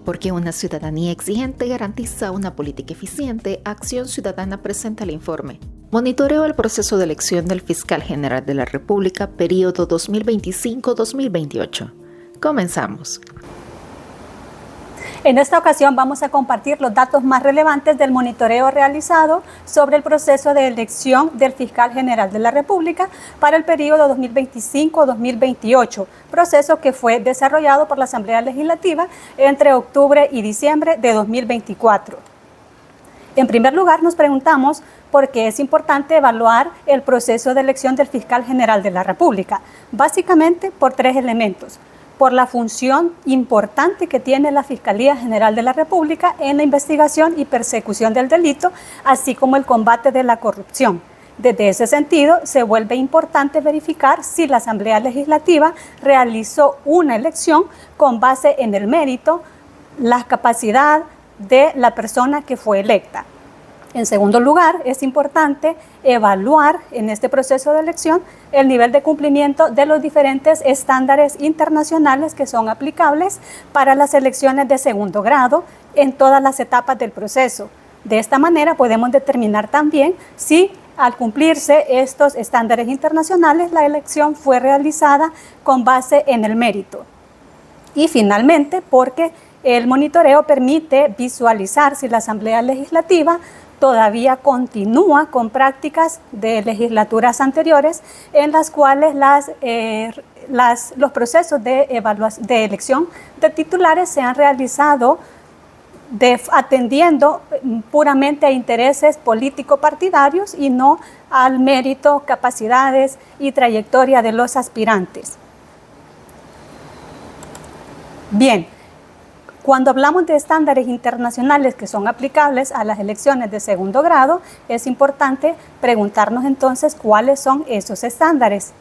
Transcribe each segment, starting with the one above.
Porque una ciudadanía exigente garantiza una política eficiente, Acción Ciudadana presenta el informe. Monitoreo el proceso de elección del Fiscal General de la República, periodo 2025-2028. Comenzamos. En esta ocasión vamos a compartir los datos más relevantes del monitoreo realizado sobre el proceso de elección del Fiscal General de la República para el periodo 2025-2028, proceso que fue desarrollado por la Asamblea Legislativa entre octubre y diciembre de 2024. En primer lugar, nos preguntamos por qué es importante evaluar el proceso de elección del Fiscal General de la República, básicamente por tres elementos. Por la función importante que tiene la Fiscalía General de la República en la investigación y persecución del delito, así como el combate de la corrupción. Desde ese sentido, se vuelve importante verificar si la Asamblea Legislativa realizó una elección con base en el mérito, la capacidad de la persona que fue electa. En segundo lugar, es importante evaluar en este proceso de elección el nivel de cumplimiento de los diferentes estándares internacionales que son aplicables para las elecciones de segundo grado en todas las etapas del proceso. De esta manera podemos determinar también si al cumplirse estos estándares internacionales la elección fue realizada con base en el mérito. Y finalmente, porque el monitoreo permite visualizar si la Asamblea Legislativa todavía continúa con prácticas de legislaturas anteriores en las cuales los procesos de elección de titulares se han realizado atendiendo puramente a intereses político-partidarios y no al mérito, capacidades y trayectoria de los aspirantes. Bien. Cuando hablamos de estándares internacionales que son aplicables a las elecciones de segundo grado, es importante preguntarnos entonces cuáles son esos estándares.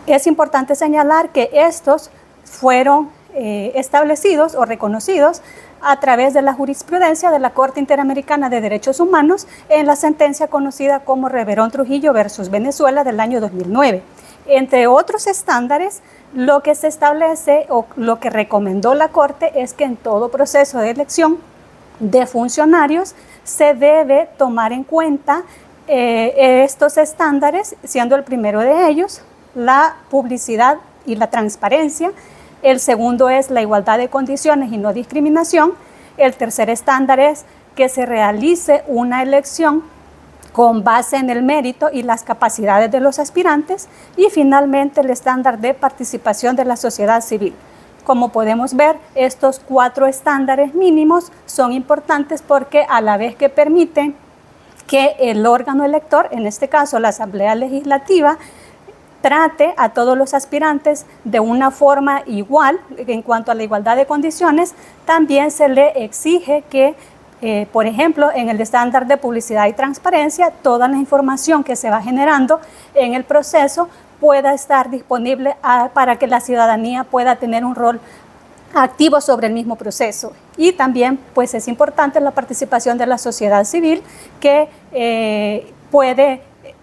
Es importante señalar que estos fueron establecidos o reconocidos a través de la jurisprudencia de la Corte Interamericana de Derechos Humanos en la sentencia conocida como Reverón Trujillo versus Venezuela del año 2009. Entre otros estándares, lo que se establece o lo que recomendó la Corte es que en todo proceso de elección de funcionarios se debe tomar en cuenta estos estándares, siendo el primero de ellos la publicidad y la transparencia. El segundo es la igualdad de condiciones y no discriminación. El tercer estándar es que se realice una elección con base en el mérito y las capacidades de los aspirantes, y finalmente el estándar de participación de la sociedad civil. Como podemos ver, estos cuatro estándares mínimos son importantes porque a la vez que permiten que el órgano elector, en este caso la Asamblea Legislativa, trate a todos los aspirantes de una forma igual en cuanto a la igualdad de condiciones, también se le exige que por ejemplo, en el estándar de publicidad y transparencia, toda la información que se va generando en el proceso pueda estar disponible para que la ciudadanía pueda tener un rol activo sobre el mismo proceso. Y también pues, es importante la participación de la sociedad civil que puede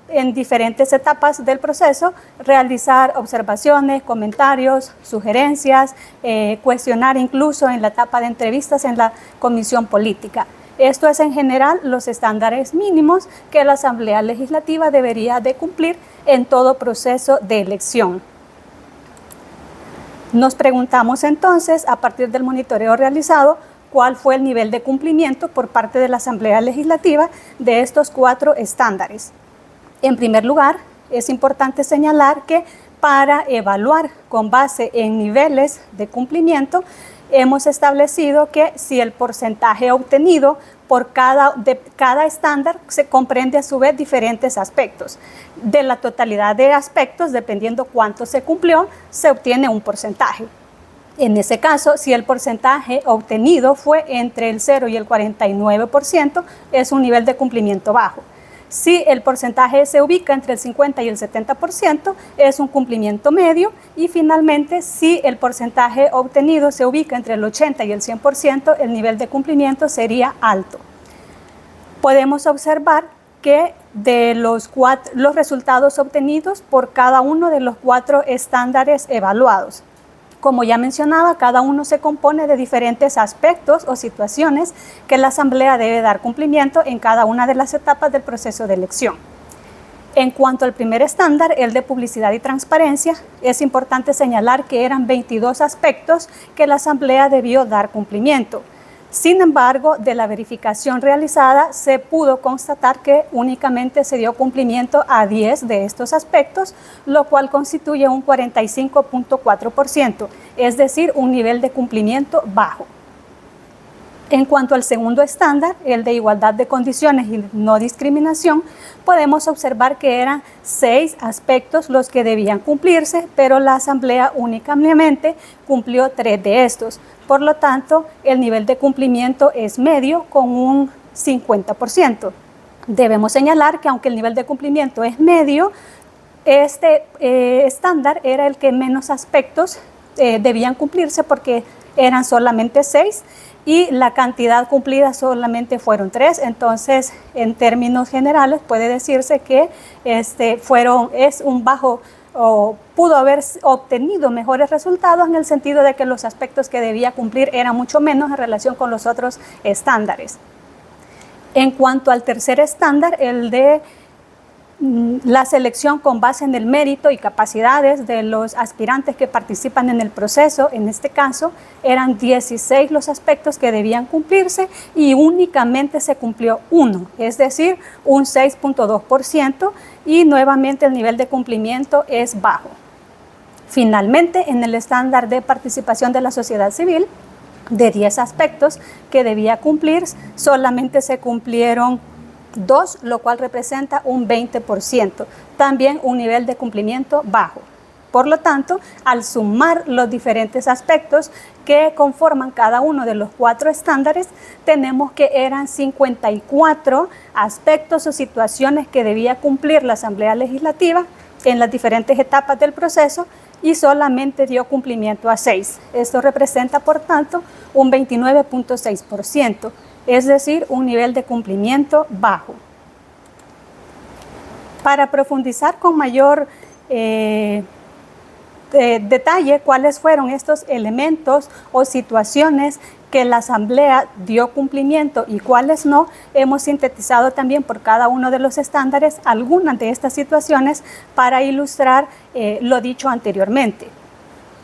en diferentes etapas del proceso realizar observaciones, comentarios, sugerencias, cuestionar incluso en la etapa de entrevistas en la comisión política. Esto es en general los estándares mínimos que la Asamblea Legislativa debería de cumplir en todo proceso de elección. Nos preguntamos entonces, a partir del monitoreo realizado, cuál fue el nivel de cumplimiento por parte de la Asamblea Legislativa de estos cuatro estándares. En primer lugar, es importante señalar que para evaluar con base en niveles de cumplimiento, hemos establecido que si el porcentaje obtenido por cada estándar se comprende a su vez diferentes aspectos. De la totalidad de aspectos, dependiendo cuánto se cumplió, se obtiene un porcentaje. En ese caso, si el porcentaje obtenido fue entre el 0 y el 49%, es un nivel de cumplimiento bajo. Si el porcentaje se ubica entre el 50 y el 70%, es un cumplimiento medio. Y finalmente, si el porcentaje obtenido se ubica entre el 80 y el 100%, el nivel de cumplimiento sería alto. Podemos observar que de los resultados obtenidos por cada uno de los cuatro estándares evaluados. Como ya mencionaba, cada uno se compone de diferentes aspectos o situaciones que la Asamblea debe dar cumplimiento en cada una de las etapas del proceso de elección. En cuanto al primer estándar, el de publicidad y transparencia, es importante señalar que eran 22 aspectos que la Asamblea debió dar cumplimiento. Sin embargo, de la verificación realizada se pudo constatar que únicamente se dio cumplimiento a 10 de estos aspectos, lo cual constituye un 45.4%, es decir, un nivel de cumplimiento bajo. En cuanto al segundo estándar, el de igualdad de condiciones y no discriminación, podemos observar que eran 6 aspectos los que debían cumplirse, pero la Asamblea únicamente cumplió 3 de estos. Por lo tanto, el nivel de cumplimiento es medio con un 50%. Debemos señalar que aunque el nivel de cumplimiento es medio, este estándar era el que menos aspectos debían cumplirse porque eran solamente 6 y la cantidad cumplida solamente fueron 3. Entonces, en términos generales, puede decirse que es un bajo o pudo haber obtenido mejores resultados en el sentido de que los aspectos que debía cumplir eran mucho menos en relación con los otros estándares. En cuanto al tercer estándar, el de la selección con base en el mérito y capacidades de los aspirantes que participan en el proceso, en este caso eran 16 los aspectos que debían cumplirse y únicamente se cumplió 1, es decir, un 6.2%, y nuevamente el nivel de cumplimiento es bajo. Finalmente, en el estándar de participación de la sociedad civil, de 10 aspectos que debía cumplir, solamente se cumplieron 2, lo cual representa un 20%, también un nivel de cumplimiento bajo. Por lo tanto, al sumar los diferentes aspectos que conforman cada uno de los 4 estándares, tenemos que eran 54 aspectos o situaciones que debía cumplir la Asamblea Legislativa en las diferentes etapas del proceso y solamente dio cumplimiento a 6. Esto representa, por tanto, un 29.6%. Es decir, un nivel de cumplimiento bajo. Para profundizar con mayor detalle cuáles fueron estos elementos o situaciones que la Asamblea dio cumplimiento y cuáles no, hemos sintetizado también por cada uno de los estándares algunas de estas situaciones para ilustrar lo dicho anteriormente.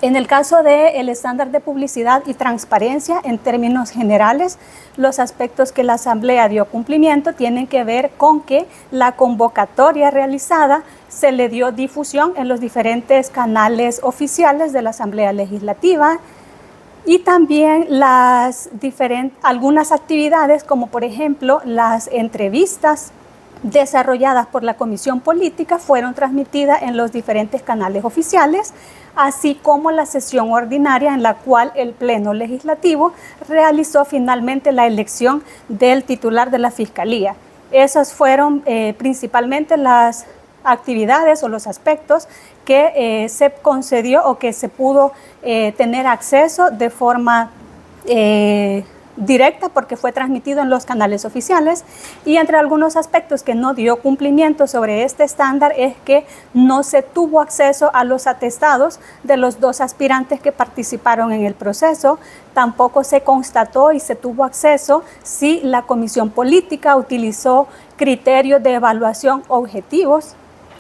En el caso del estándar de publicidad y transparencia, en términos generales, los aspectos que la Asamblea dio cumplimiento tienen que ver con que la convocatoria realizada se le dio difusión en los diferentes canales oficiales de la Asamblea Legislativa y también algunas actividades como por ejemplo las entrevistas desarrolladas por la Comisión Política fueron transmitidas en los diferentes canales oficiales, así como la sesión ordinaria en la cual el Pleno Legislativo realizó finalmente la elección del titular de la Fiscalía. Esas fueron principalmente las actividades o los aspectos que se concedió o que se pudo tener acceso de forma directa porque fue transmitido en los canales oficiales, y entre algunos aspectos que no dio cumplimiento sobre este estándar es que no se tuvo acceso a los atestados de los 2 aspirantes que participaron en el proceso, tampoco se constató y se tuvo acceso si la Comisión Política utilizó criterios de evaluación objetivos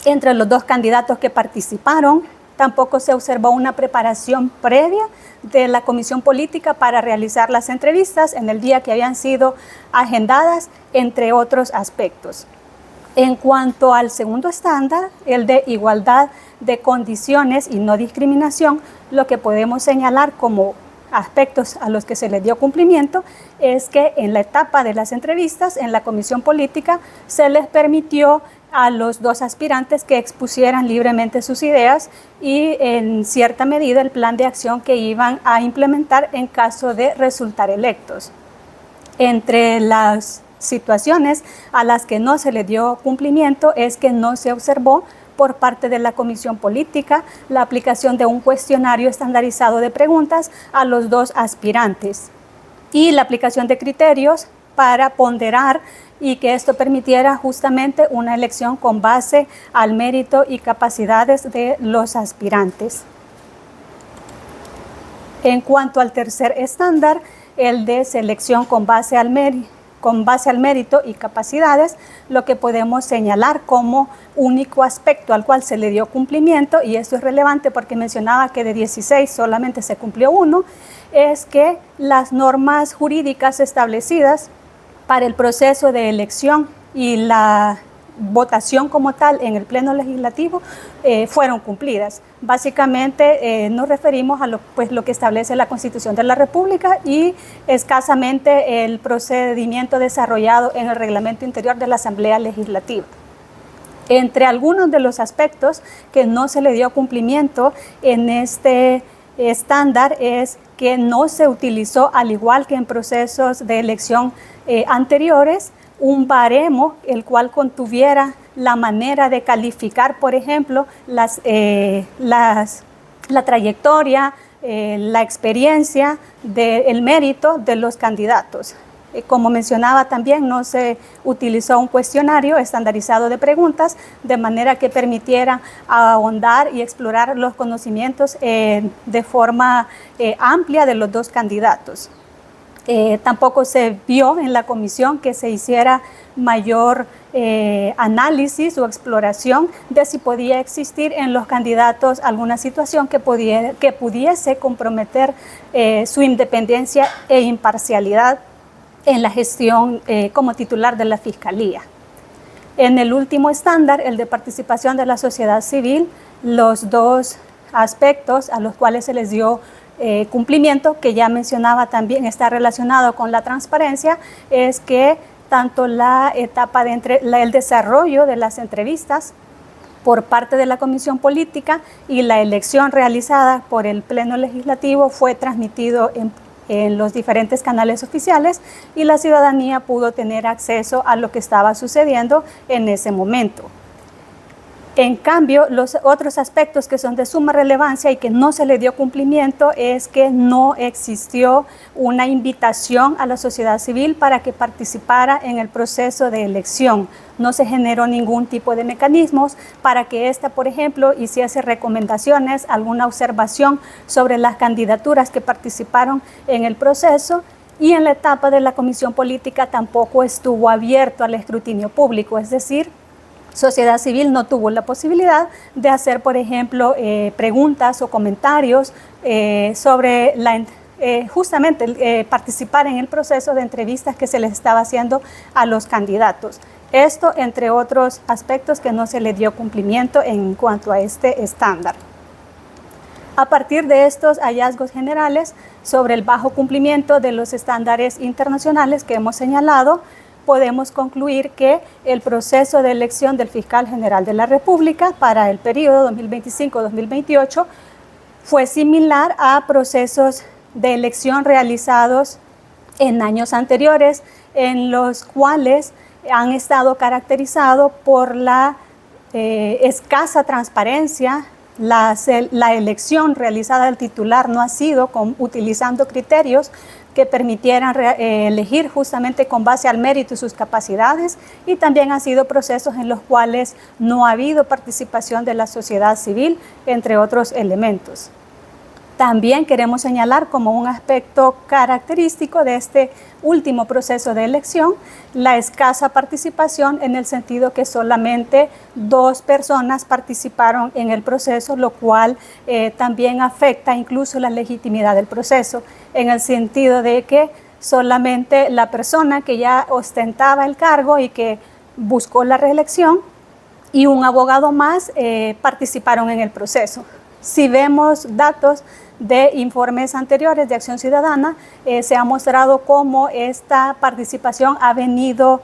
entre los 2 candidatos que participaron. Tampoco se observó una preparación previa de la Comisión Política para realizar las entrevistas en el día que habían sido agendadas, entre otros aspectos. En cuanto al segundo estándar, el de igualdad de condiciones y no discriminación, lo que podemos señalar como aspectos a los que se les dio cumplimiento es que en la etapa de las entrevistas en la Comisión Política se les permitió a los 2 aspirantes que expusieran libremente sus ideas y en cierta medida el plan de acción que iban a implementar en caso de resultar electos. Entre las situaciones a las que no se le dio cumplimiento es que no se observó por parte de la Comisión Política la aplicación de un cuestionario estandarizado de preguntas a los 2 aspirantes y la aplicación de criterios para ponderar y que esto permitiera justamente una elección con base al mérito y capacidades de los aspirantes. En cuanto al tercer estándar, el de selección con base al mérito y capacidades, lo que podemos señalar como único aspecto al cual se le dio cumplimiento, y esto es relevante porque mencionaba que de 16 solamente se cumplió uno, es que las normas jurídicas establecidas para el proceso de elección y la votación como tal en el Pleno Legislativo fueron cumplidas. Básicamente nos referimos a lo que establece la Constitución de la República y escasamente el procedimiento desarrollado en el Reglamento Interior de la Asamblea Legislativa. Entre algunos de los aspectos que no se le dio cumplimiento en este estándar es que no se utilizó, al igual que en procesos de elección anteriores, un baremo el cual contuviera la manera de calificar, por ejemplo, la trayectoria, la experiencia, el mérito de los candidatos. Como mencionaba también, no se utilizó un cuestionario estandarizado de preguntas de manera que permitiera ahondar y explorar los conocimientos de forma amplia de los dos candidatos. Tampoco se vio en la comisión que se hiciera mayor análisis o exploración de si podía existir en los candidatos alguna situación que pudiese comprometer su independencia e imparcialidad en la gestión como titular de la Fiscalía. En el último estándar, el de participación de la sociedad civil, los dos aspectos a los cuales se les dio cumplimiento, que ya mencionaba también está relacionado con la transparencia, es que tanto la etapa de el desarrollo de las entrevistas por parte de la Comisión Política y la elección realizada por el Pleno Legislativo fue transmitido en los diferentes canales oficiales y la ciudadanía pudo tener acceso a lo que estaba sucediendo en ese momento. En cambio, los otros aspectos que son de suma relevancia y que no se le dio cumplimiento es que no existió una invitación a la sociedad civil para que participara en el proceso de elección. No se generó ningún tipo de mecanismos para que ésta, por ejemplo, hiciese recomendaciones, alguna observación sobre las candidaturas que participaron en el proceso. Y en la etapa de la Comisión Política tampoco estuvo abierto al escrutinio público, es decir, sociedad civil no tuvo la posibilidad de hacer, por ejemplo, preguntas o comentarios sobre justamente participar en el proceso de entrevistas que se les estaba haciendo a los candidatos. Esto, entre otros aspectos que no se le dio cumplimiento en cuanto a este estándar. A partir de estos hallazgos generales sobre el bajo cumplimiento de los estándares internacionales que hemos señalado, podemos concluir que el proceso de elección del Fiscal General de la República para el periodo 2025-2028 fue similar a procesos de elección realizados en años anteriores, en los cuales han estado caracterizados por la escasa transparencia. La elección realizada del titular no ha sido utilizando criterios que permitieran elegir justamente con base al mérito y sus capacidades, y también han sido procesos en los cuales no ha habido participación de la sociedad civil, entre otros elementos. También queremos señalar como un aspecto característico de este último proceso de elección la escasa participación, en el sentido que solamente 2 personas participaron en el proceso, lo cual también afecta incluso la legitimidad del proceso, en el sentido de que solamente la persona que ya ostentaba el cargo y que buscó la reelección y un abogado más participaron en el proceso. Si vemos datos de informes anteriores de Acción Ciudadana, se ha mostrado cómo esta participación ha venido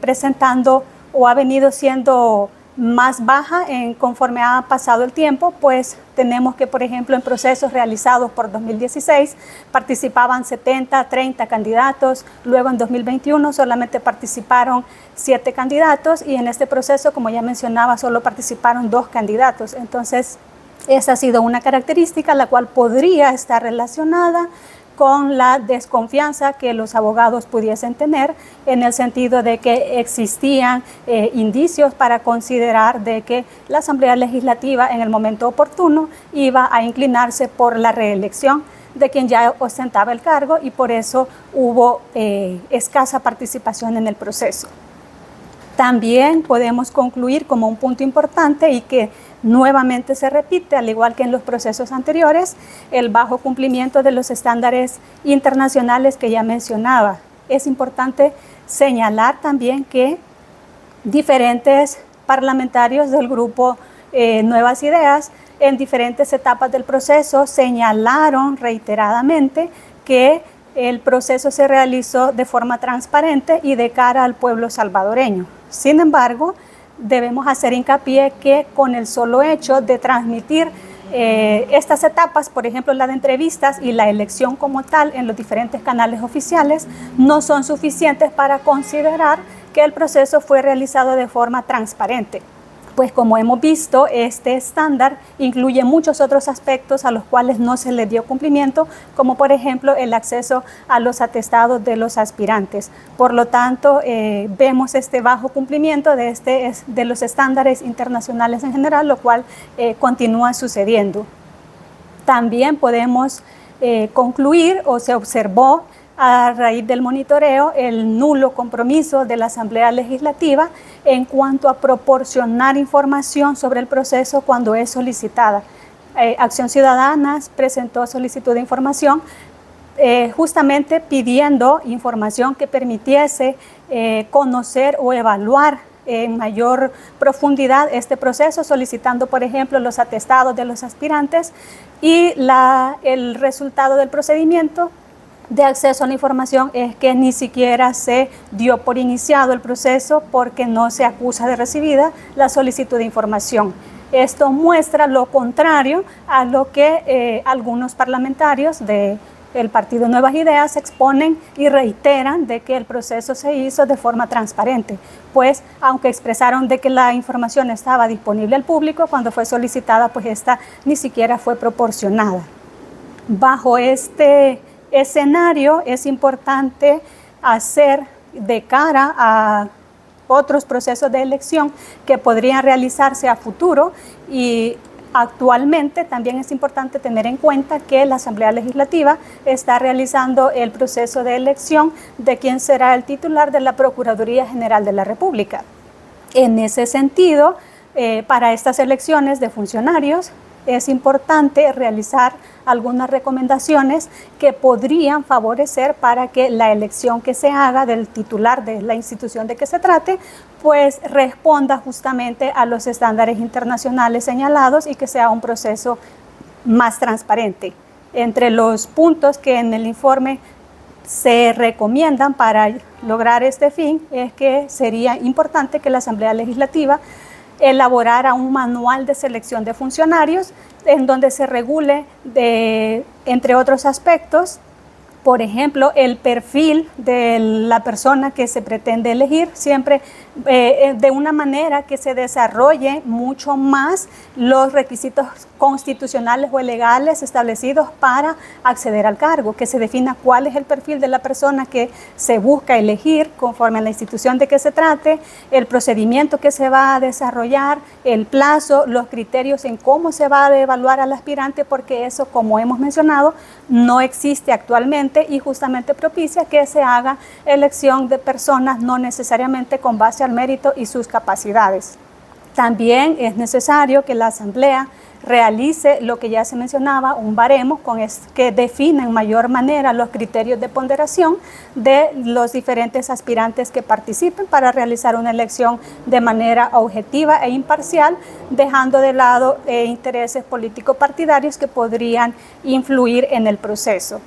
presentando o ha venido siendo más baja conforme ha pasado el tiempo, pues tenemos que, por ejemplo, en procesos realizados por 2016 participaban 70, 30 candidatos, luego en 2021 solamente participaron 7 candidatos y en este proceso, como ya mencionaba, solo participaron 2 candidatos. Entonces, esa ha sido una característica la cual podría estar relacionada con la desconfianza que los abogados pudiesen tener, en el sentido de que existían indicios para considerar de que la Asamblea Legislativa en el momento oportuno iba a inclinarse por la reelección de quien ya ostentaba el cargo, y por eso hubo escasa participación en el proceso. También podemos concluir como un punto importante, y que nuevamente se repite, al igual que en los procesos anteriores, el bajo cumplimiento de los estándares internacionales que ya mencionaba. Es importante señalar también que diferentes parlamentarios del grupo Nuevas Ideas, en diferentes etapas del proceso, señalaron reiteradamente que el proceso se realizó de forma transparente y de cara al pueblo salvadoreño. Sin embargo, debemos hacer hincapié que con el solo hecho de transmitir estas etapas, por ejemplo la de entrevistas y la elección como tal en los diferentes canales oficiales, no son suficientes para considerar que el proceso fue realizado de forma transparente. Pues como hemos visto, este estándar incluye muchos otros aspectos a los cuales no se le dio cumplimiento, como por ejemplo el acceso a los atestados de los aspirantes. Por lo tanto, vemos este bajo cumplimiento de los estándares internacionales en general, lo cual continúa sucediendo. También podemos concluir, o se observó a raíz del monitoreo, el nulo compromiso de la Asamblea Legislativa en cuanto a proporcionar información sobre el proceso cuando es solicitada. Acción Ciudadana presentó solicitud de información justamente pidiendo información que permitiese conocer o evaluar en mayor profundidad este proceso, solicitando, por ejemplo, los atestados de los aspirantes y el resultado del procedimiento de acceso a la información es que ni siquiera se dio por iniciado el proceso, porque no se acusa de recibida la solicitud de información. Esto muestra lo contrario a lo que algunos parlamentarios del Partido Nuevas Ideas exponen y reiteran, de que el proceso se hizo de forma transparente, pues aunque expresaron de que la información estaba disponible al público, cuando fue solicitada, pues esta ni siquiera fue proporcionada. Bajo este escenario es importante hacer, de cara a otros procesos de elección que podrían realizarse a futuro, y actualmente también es importante tener en cuenta que la Asamblea Legislativa está realizando el proceso de elección de quién será el titular de la Procuraduría General de la República. En ese sentido, para estas elecciones de funcionarios, es importante realizar algunas recomendaciones que podrían favorecer para que la elección que se haga del titular de la institución de que se trate, pues responda justamente a los estándares internacionales señalados y que sea un proceso más transparente. Entre los puntos que en el informe se recomiendan para lograr este fin es que sería importante que la Asamblea Legislativa elaborara un manual de selección de funcionarios en donde se regule, entre otros aspectos, por ejemplo, el perfil de la persona que se pretende elegir, siempre de una manera que se desarrolle mucho más los requisitos constitucionales o legales establecidos para acceder al cargo, que se defina cuál es el perfil de la persona que se busca elegir conforme a la institución de que se trate, el procedimiento que se va a desarrollar, el plazo, los criterios en cómo se va a evaluar al aspirante, porque eso, como hemos mencionado, no existe actualmente y justamente propicia que se haga elección de personas no necesariamente con base al mérito y sus capacidades. También es necesario que la Asamblea realice lo que ya se mencionaba, un baremo que define en mayor manera los criterios de ponderación de los diferentes aspirantes que participen para realizar una elección de manera objetiva e imparcial, dejando de lado intereses político-partidarios que podrían influir en el proceso.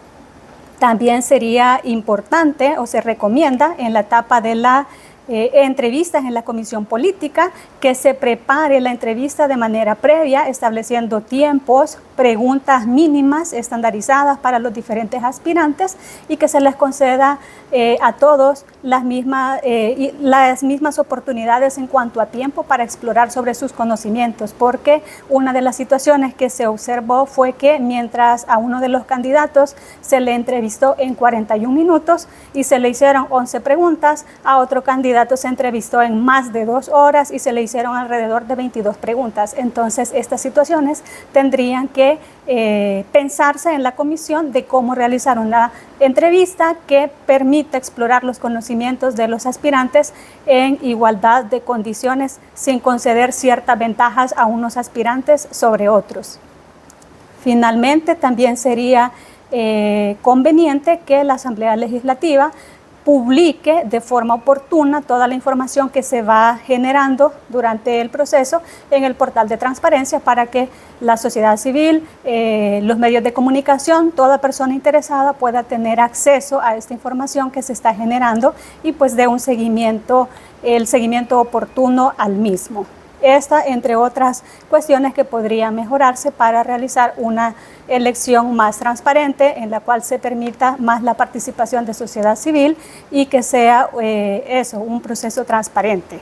También sería importante, o se recomienda, en la etapa de la entrevistas en la comisión política, que se prepare la entrevista de manera previa, estableciendo tiempos, preguntas mínimas estandarizadas para los diferentes aspirantes y que se les conceda a todos las mismas oportunidades en cuanto a tiempo para explorar sobre sus conocimientos, porque una de las situaciones que se observó fue que mientras a uno de los candidatos se le entrevistó en 41 minutos y se le hicieron 11 preguntas, a otro candidato se entrevistó en más de 2 horas y se le hicieron alrededor de 22 preguntas. Entonces, estas situaciones tendrían que pensarse en la comisión de cómo realizar una entrevista que permita explorar los conocimientos de los aspirantes en igualdad de condiciones, sin conceder ciertas ventajas a unos aspirantes sobre otros. Finalmente, también sería conveniente que la Asamblea Legislativa publique de forma oportuna toda la información que se va generando durante el proceso en el portal de transparencia para que la sociedad civil, los medios de comunicación, toda persona interesada pueda tener acceso a esta información que se está generando y pues dé un seguimiento, el seguimiento oportuno al mismo. Esta, entre otras cuestiones que podría mejorarse para realizar una elección más transparente en la cual se permita más la participación de sociedad civil y que sea un proceso transparente.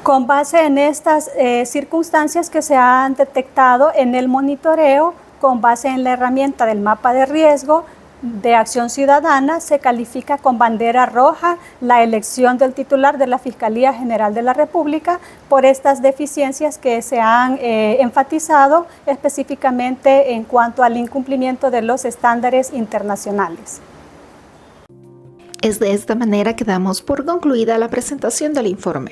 Con base en estas circunstancias que se han detectado en el monitoreo, con base en la herramienta del mapa de riesgo de Acción Ciudadana, se califica con bandera roja la elección del titular de la Fiscalía General de la República por estas deficiencias que se han enfatizado específicamente en cuanto al incumplimiento de los estándares internacionales. Es de esta manera que damos por concluida la presentación del informe.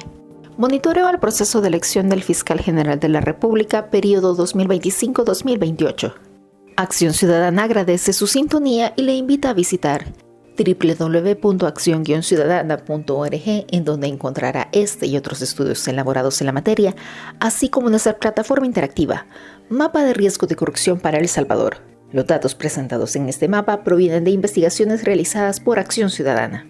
Monitoreo al proceso de elección del Fiscal General de la República, periodo 2025-2028. Acción Ciudadana agradece su sintonía y le invita a visitar www.accion-ciudadana.org, en donde encontrará este y otros estudios elaborados en la materia, así como nuestra plataforma interactiva, Mapa de Riesgo de Corrupción para El Salvador. Los datos presentados en este mapa provienen de investigaciones realizadas por Acción Ciudadana.